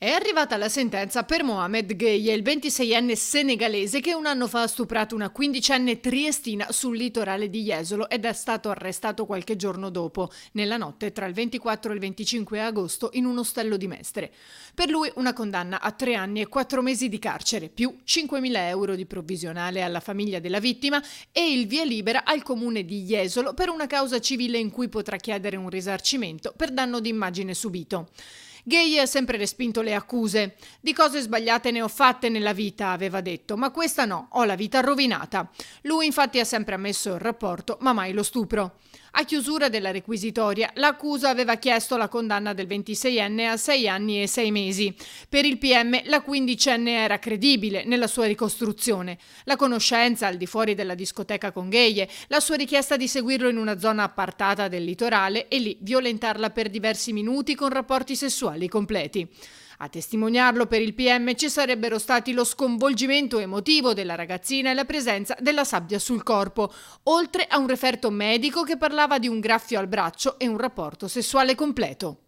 È arrivata la sentenza per Mohamed Gueye, il 26enne senegalese che un anno fa ha stuprato una quindicenne triestina sul litorale di Jesolo ed è stato arrestato qualche giorno dopo, nella notte tra il 24 e il 25 agosto, in un ostello di Mestre. Per lui una condanna a 3 anni e 4 mesi di carcere, più 5.000 euro di provvisionale alla famiglia della vittima e il via libera al comune di Jesolo per una causa civile in cui potrà chiedere un risarcimento per danno d'immagine subito. Gueye ha sempre respinto le accuse. Di cose sbagliate ne ho fatte nella vita, aveva detto, ma questa no, ho la vita rovinata. Lui infatti ha sempre ammesso il rapporto, ma mai lo stupro. A chiusura della requisitoria, l'accusa aveva chiesto la condanna del 26enne a 6 anni e 6 mesi. Per il PM la quindicenne era credibile nella sua ricostruzione. La conoscenza al di fuori della discoteca con Gueye, la sua richiesta di seguirlo in una zona appartata del litorale e lì violentarla per diversi minuti con rapporti sessuali completi. A testimoniarlo per il PM ci sarebbero stati lo sconvolgimento emotivo della ragazzina e la presenza della sabbia sul corpo, oltre a un referto medico che parlava di un graffio al braccio e un rapporto sessuale completo.